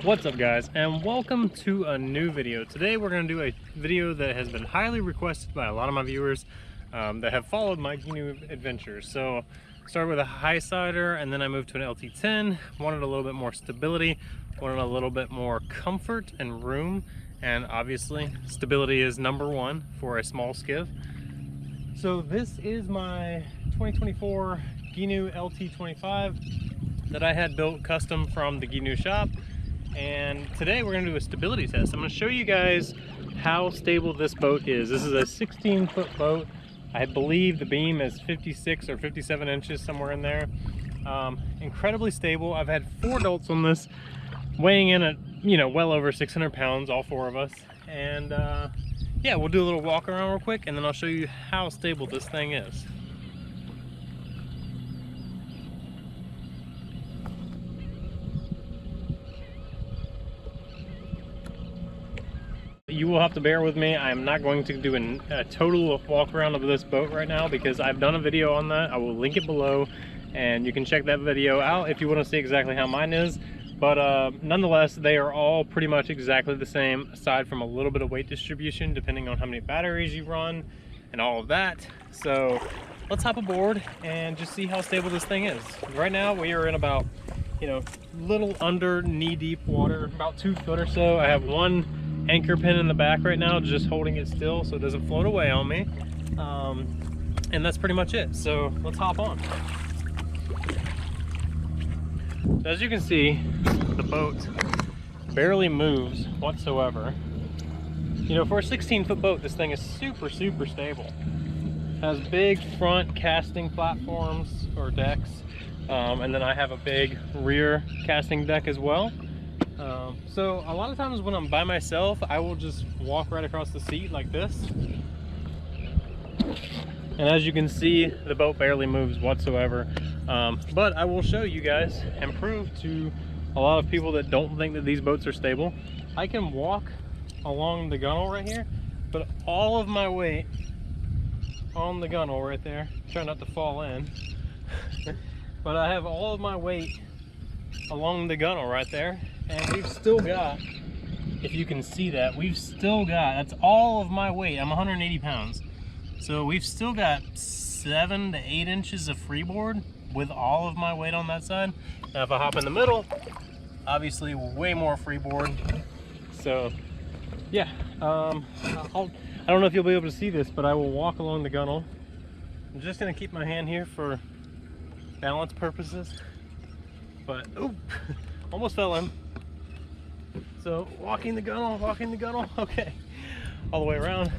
What's up guys, and welcome to a new video. Today we're going to do a video that has been highly requested by a lot of my viewers that have followed my Gheenoe adventures. So started with a high sider and then I moved to an LT10, wanted a little bit more stability, wanted a little bit more comfort and room, and obviously stability is number one for a small skiff. So this is my 2024 Gheenoe LT25 that I had built custom from the Gheenoe shop. And today we're going to do a stability test. I'm going to show you guys how stable this boat is. This is a 16-foot boat. I believe the beam is 56 or 57 inches, somewhere in there. Incredibly stable. I've had 4 adults on this, weighing in at, well over 600 pounds, all 4 of us. And yeah, we'll do a little walk around real quick, and then I'll show you how stable this thing is. You will have to bear with me. I'm not going to do a total walk around of this boat right now because I've done a video on that. I will link it below and you can check that video out if you want to see exactly how mine is. But nonetheless, they are all pretty much exactly the same, aside from a little bit of weight distribution depending on how many batteries you run and all of that. So let's hop aboard and just see how stable this thing is. Right now we are in about, little under knee-deep water, about 2 foot or so. I have one anchor pin in the back right now, just holding it still so it doesn't float away on me, and that's pretty much it. So let's hop on. As you can see, the boat barely moves whatsoever. For a 16-foot boat, this thing is super stable. Has big front casting platforms or decks, and then I have a big rear casting deck as well. So a lot of times when I'm by myself, I will just walk right across the seat like this. And as you can see, the boat barely moves whatsoever. But I will show you guys and prove to a lot of people that don't think that these boats are stable. I can walk along the gunnel right here, but all of my weight on the gunnel right there, try not to fall in, but I have all of my weight along the gunnel right there. And we've still got, if you can see that, that's all of my weight. I'm 180 pounds. So we've still got 7 to 8 inches of freeboard with all of my weight on that side. Now if I hop in the middle, obviously way more freeboard. So yeah, I don't know if you'll be able to see this, but I will walk along the gunnel. I'm just gonna keep my hand here for balance purposes. But, oop, almost fell in. So walking the gunnel, okay. All the way around.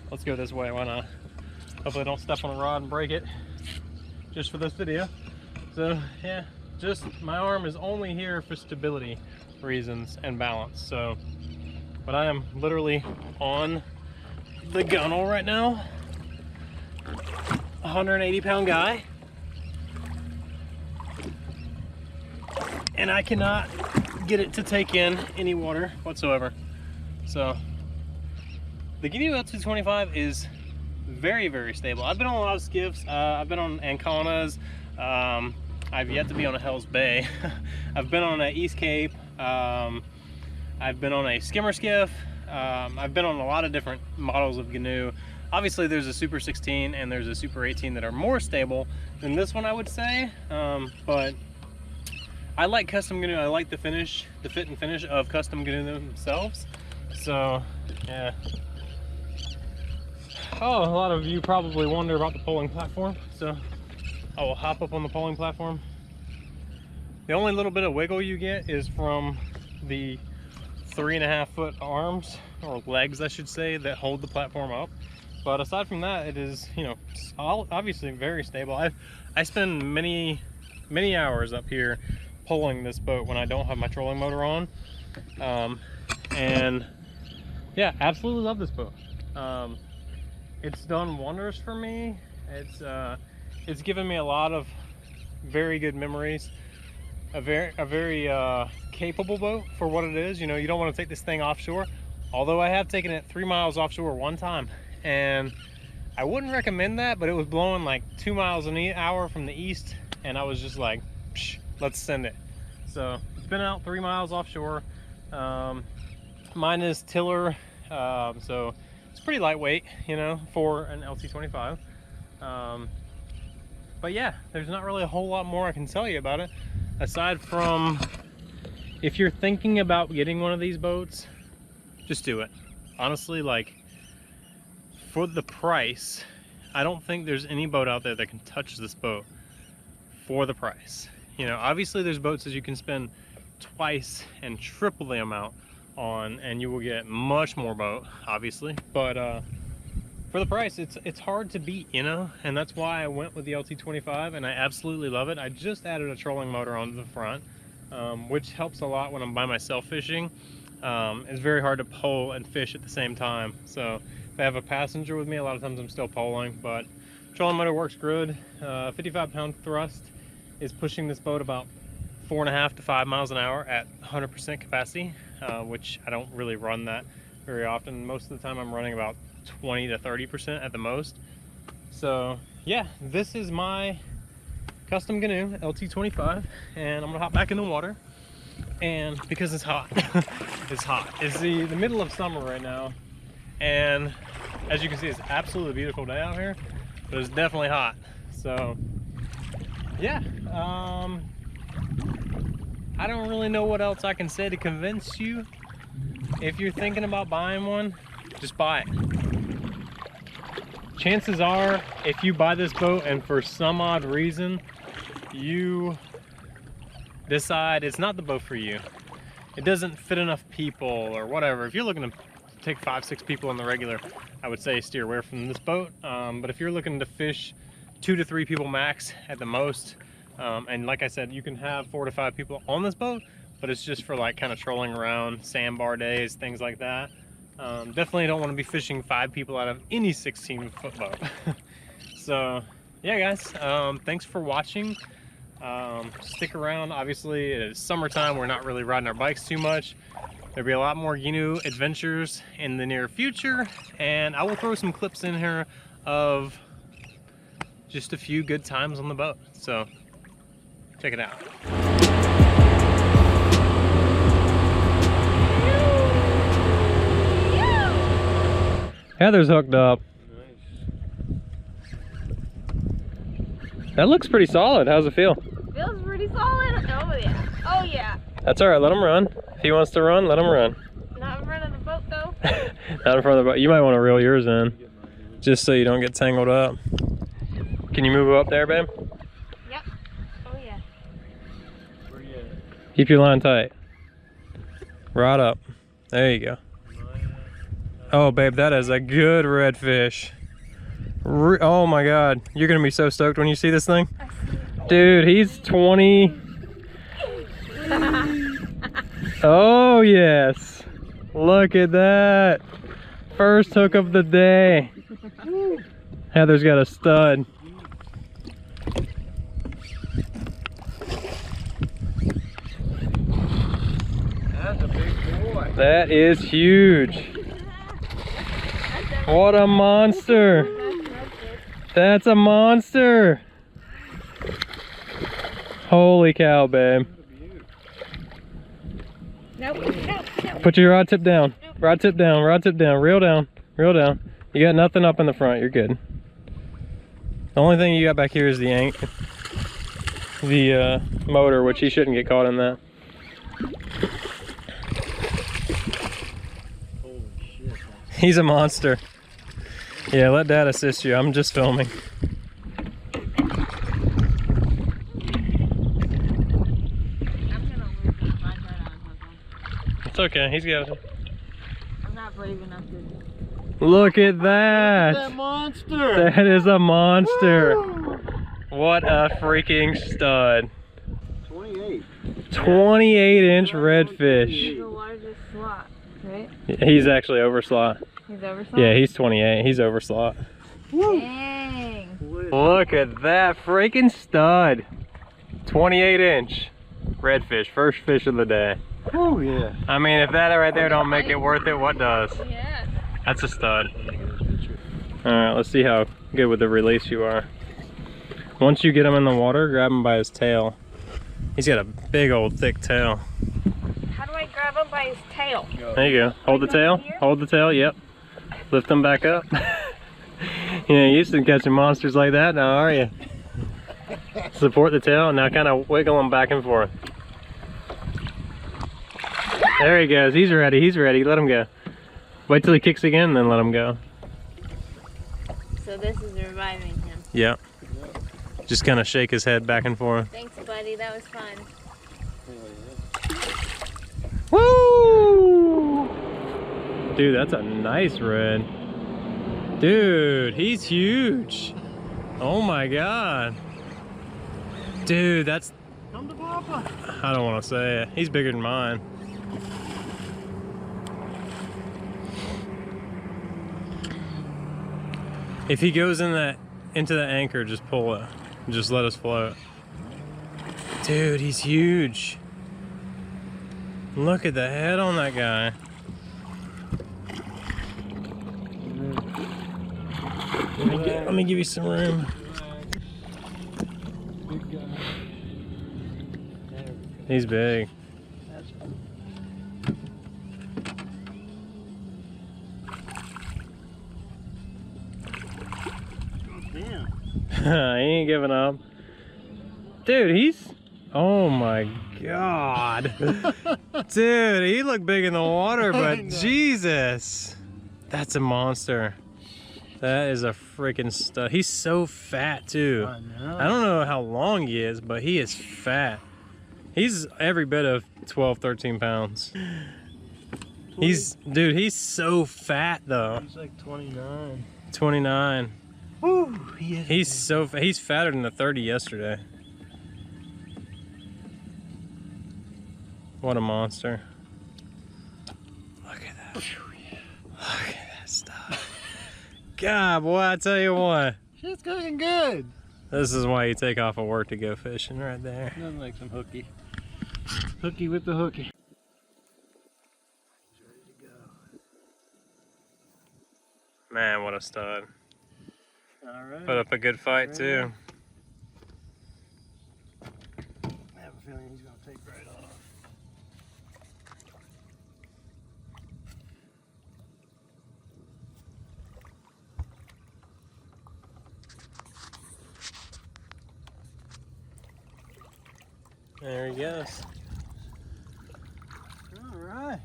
Let's go this way, why not? Hopefully I don't step on a rod and break it just for this video. So yeah, just my arm is only here for stability reasons and balance. So, but I am literally on the gunnel right now. 180-pound guy. And I cannot get it to take in any water whatsoever. So the Gheenoe LT25 is very stable. I've been on a lot of skiffs. I've been on Anconas. I've yet to be on a Hell's Bay. I've been on an East Cape. I've been on a skimmer skiff. I've been on a lot of different models of Gheenoe. Obviously there's a Super 16 and there's a Super 18 that are more stable than this one, I would say. But I like custom Gheenoe. I like the finish, the fit and finish of custom Gheenoe themselves. So yeah. Oh, a lot of you probably wonder about the polling platform. So I will hop up on the polling platform. The only little bit of wiggle you get is from the 3.5-foot arms, or legs I should say, that hold the platform up. But aside from that, it is, obviously very stable. I spend many hours up here pulling this boat when I don't have my trolling motor on, and yeah, absolutely love this boat. It's done wonders for me. It's given me a lot of very good memories. A very capable boat for what it is. You don't want to take this thing offshore, although I have taken it 3 miles offshore one time, and I wouldn't recommend that, but it was blowing like 2 miles an hour from the east, and I was just like, psh, let's send it. So been out 3 miles offshore. Mine is tiller, so it's pretty lightweight, you know, for an LT25. But yeah, there's not really a whole lot more I can tell you about it, aside from if you're thinking about getting one of these boats, just do it. Honestly, like, for the price, I don't think there's any boat out there that can touch this boat for the price. You know, obviously there's boats that you can spend twice and triple the amount on and you will get much more boat, obviously, but for the price, it's hard to beat, you know, and that's why I went with the LT25, and I absolutely love it. I just added a trolling motor onto the front, which helps a lot when I'm by myself fishing. It's very hard to pole and fish at the same time, so if I have a passenger with me, a lot of times I'm still poling, but trolling motor works good. 55-pound thrust is pushing this boat about 4.5 to 5 miles an hour at 100% capacity, which I don't really run that very often. Most of the time I'm running about 20 to 30% at the most. So yeah, this is my custom Gheenoe LT25, and I'm gonna hop back in the water, and because it's hot. It's hot. It's the middle of summer right now, and as you can see, it's an absolutely beautiful day out here, but it's definitely hot. So yeah, I don't really know what else I can say to convince you. If you're thinking about buying one, just buy it. Chances are, if you buy this boat and for some odd reason you decide it's not the boat for you, it doesn't fit enough people or whatever, if you're looking to take 5-6 people on the regular, I would say steer away from this boat. But if you're looking to fish 2 to 3 people max at the most, and like I said, you can have 4 to 5 people on this boat, but it's just for like kind of trolling around, sandbar days, things like that. Definitely don't want to be fishing 5 people out of any 16-foot boat. So yeah guys, thanks for watching. Stick around. Obviously it is summertime, we're not really riding our bikes too much. There'll be a lot more Gheenoe adventures in the near future, and I will throw some clips in here of just a few good times on the boat, so check it out. Heather's hooked up. That looks pretty solid. How's it feel? Feels pretty solid. Oh yeah. Oh yeah. That's all right. Let him run. If he wants to run, let him run. Not in front of the boat though. Not in front of the boat. You might want to reel yours in, just so you don't get tangled up. Can you move up there, babe? Yep. Oh yeah. Where you at? Keep your line tight. Right up. There you go. Oh, babe, that is a good redfish. Oh my God, you're gonna be so stoked when you see this thing. Dude, he's 20. Oh yes, look at that. First hook of the day. Heather's got a stud. That's a big boy. That is huge. What a monster. That's a monster. Holy cow, babe. Nope. Nope. Put your rod tip down. Rod tip down. Rod tip down. Reel down. Reel down. You got nothing up in the front. You're good. The only thing you got back here is the motor, which he shouldn't get caught in that. Holy shit. He's a monster. Yeah, let Dad assist you. I'm just filming. I'm gonna lose my right on. It's okay. He's got it. I'm not brave enough to. Look at that. That monster. That is a monster. Woo! What a freaking stud. 28. 28-inch He's redfish. the largest slot, right? He's actually over slot. He's over slot? Yeah, he's 28. He's over slot. Dang. Look at that freaking stud. 28-inch redfish. First fish of the day. Oh yeah. I mean, if that right there don't make it worth it, what does? Yeah. That's a stud. Alright, let's see how good with the release you are. Once you get him in the water, grab him by his tail He's got a big old thick tail. How do I grab him by his tail? There you go. Hold the tail. Hold the tail. Yep. Lift him back up. You ain't used to catching monsters like that now, are you? Support the tail and now kind of wiggle him back and forth. There he goes. He's ready. He's ready. Let him go. Wait till he kicks again and then let him go. So this is reviving him. Yep. Just kind of shake his head back and forth. Thanks, buddy. That was fun. Woo! Dude, that's a nice red. Dude, he's huge. Oh my god. Dude, that's... Come to Papa. I don't want to say it. He's bigger than mine. If he goes into the anchor, just pull it. Just let us float. Dude, he's huge. Look at the head on that guy. Let me give you some room. Big guy. He's big. Damn. He ain't giving up. Dude, he's... Oh my god. Dude, he looked big in the water, but Jesus. That's a monster. That is a freaking stud. He's so fat too. I know. I don't know how long he is, but he is fat. He's every bit of 12, 13 pounds. Dude, he's so fat though. He's like 29. 29. Woo, He's fatter than the 30 yesterday. What a monster. Look at that. Look at that stuff. God, boy, I tell you what. Shit's cooking good. This is why you take off of work to go fishing right there. Nothing like some hooky. Hooky with the hooky. He's ready to go. Man, what a stud. Alright. Put up a good fight too. I have a feeling he's gonna take right off. There he goes. Alright.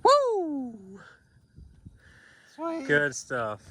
Woo! Sweet. Good stuff.